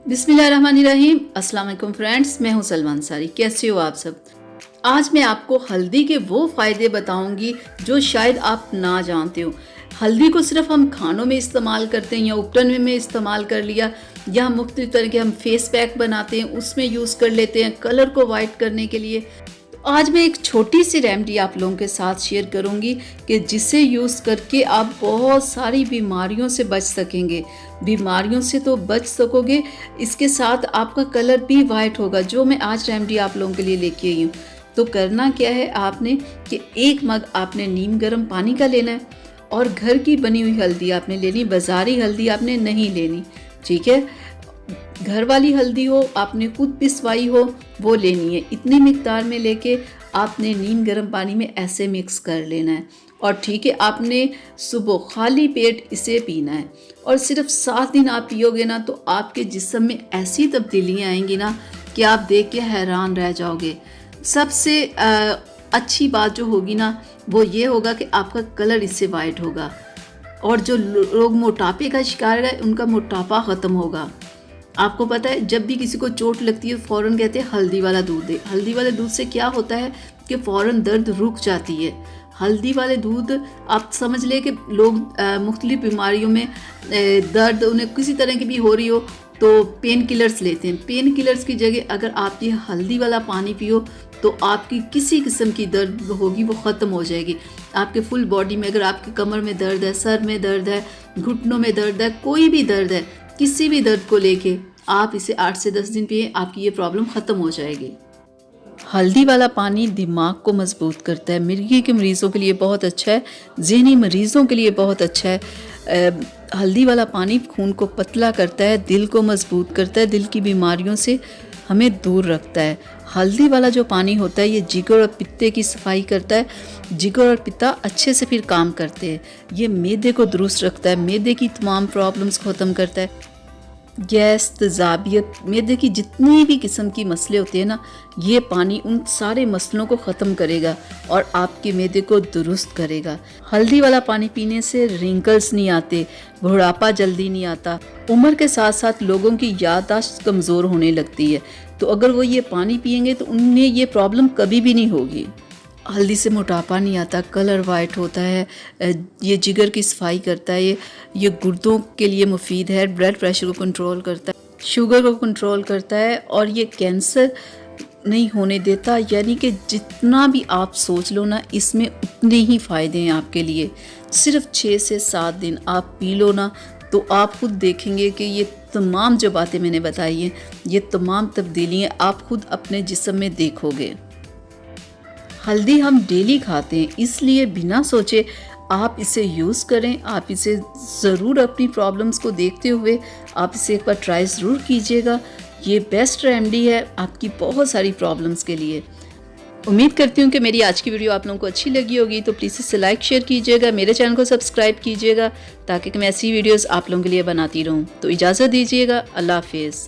बिस्मिल्लाहिर्रहमानिर्रहीम। अस्सलाम वालेकुम फ्रेंड्स, मैं हूं सलमान सारी। कैसे हो आप सब? आज मैं आपको हल्दी के वो फ़ायदे बताऊंगी जो शायद आप ना जानते हो। हल्दी को सिर्फ हम खानों में इस्तेमाल करते हैं या उपटन में इस्तेमाल कर लिया, या मुख्तलिफ तरह के हम फेस पैक बनाते हैं उसमें यूज़ कर लेते हैं कलर को वाइट करने के लिए। आज मैं एक छोटी सी रेमेडी आप लोगों के साथ शेयर करूंगी कि जिसे यूज़ करके आप बहुत सारी बीमारियों से बच सकेंगे। बीमारियों से तो बच सकोगे, इसके साथ आपका कलर भी वाइट होगा। जो मैं आज रेमेडी आप लोगों के लिए लेके आई हूँ, तो करना क्या है आपने कि 1 मग आपने नीम गर्म पानी का लेना है और घर की बनी हुई हल्दी आपने लेनी, बाज़ारी हल्दी आपने नहीं लेनी, ठीक है। घर वाली हल्दी हो, आपने खुद पिसवाई हो, वो लेनी है। इतनी मिकदार में लेके आपने नीम गर्म पानी में ऐसे मिक्स कर लेना है और ठीक है, आपने सुबह खाली पेट इसे पीना है और सिर्फ 7 दिन आप पियोगे ना, तो आपके जिस्म में ऐसी तब्दीलियाँ आएंगी ना कि आप देख के हैरान रह जाओगे। सबसे अच्छी बात जो होगी ना, वो ये होगा कि आपका कलर इससे वाइट होगा और जो लोग मोटापे का शिकार है उनका मोटापा ख़त्म होगा। आपको पता है, जब भी किसी को चोट लगती है फ़ौरन कहते हैं हल्दी वाला दूध दे। हल्दी वाले दूध से क्या होता है कि फ़ौरन दर्द रुक जाती है। हल्दी वाले दूध आप समझ ले कि लोग मुख्तलिफ बीमारियों में दर्द उन्हें किसी तरह की भी हो रही हो तो पेन किलर्स लेते हैं। पेन किलर्स की जगह अगर आप ये हल्दी वाला पानी पियो तो आपकी किसी किस्म की दर्द होगी वो ख़त्म हो जाएगी। आपके फुल बॉडी में, अगर आपके कमर में दर्द है, सर में दर्द है, घुटनों में दर्द है, कोई भी दर्द है, किसी भी दर्द को लेके आप इसे 8 से 10 दिन पिए, आपकी ये प्रॉब्लम ख़त्म हो जाएगी। हल्दी वाला पानी दिमाग को मजबूत करता है, मिर्गी के मरीज़ों के लिए बहुत अच्छा है, ज़हनी मरीज़ों के लिए बहुत अच्छा है। हल्दी वाला पानी खून को पतला करता है, दिल को मजबूत करता है, दिल की बीमारियों से हमें दूर रखता है। हल्दी वाला जो पानी होता है ये जिगर और पित्ते की सफाई करता है। जिगर और पित्ता अच्छे से फिर काम करते हैं। ये मैदे को दुरुस्त रखता है, मैदे की तमाम प्रॉब्लम्स को ख़त्म करता है। गैस, तेज़ाबियत, मैदे की जितनी भी किस्म की मसले होते हैं ना, ये पानी उन सारे मसलों को ख़त्म करेगा और आपके मैदे को दुरुस्त करेगा। हल्दी वाला पानी पीने से रिंकल्स नहीं आते, बुढ़ापा जल्दी नहीं आता। उम्र के साथ साथ लोगों की याददाश्त कमज़ोर होने लगती है, तो अगर वो ये पानी पिएंगे तो उन्हें ये प्रॉब्लम कभी भी नहीं होगी। हल्दी से मोटापा नहीं आता, कलर वाइट होता है, ये जिगर की सफाई करता है, ये गुर्दों के लिए मुफीद है, ब्लड प्रेशर को कंट्रोल करता है, शुगर को कंट्रोल करता है और ये कैंसर नहीं होने देता। यानी कि जितना भी आप सोच लो ना, इसमें उतने ही फ़ायदे हैं आपके लिए। सिर्फ 6 से 7 दिन आप पी लो ना, तो आप खुद देखेंगे कि ये तमाम जो बातें मैंने बताई हैं, ये तमाम तब्दीलियाँ आप खुद अपने जिस्म में देखोगे। हल्दी हम डेली खाते हैं, इसलिए बिना सोचे आप इसे यूज़ करें। आप इसे ज़रूर अपनी प्रॉब्लम्स को देखते हुए आप इसे एक बार ट्राई ज़रूर कीजिएगा। ये बेस्ट रेमेडी है आपकी बहुत सारी प्रॉब्लम्स के लिए। उम्मीद करती हूँ कि मेरी आज की वीडियो आप लोगों को अच्छी लगी होगी, तो प्लीज़ इसे लाइक शेयर कीजिएगा, मेरे चैनल को सब्सक्राइब कीजिएगा ताकि मैं ऐसी वीडियोज़ आप लोगों के लिए बनाती रहूँ। तो इजाज़त दीजिएगा, अल्लाह हाफिज़।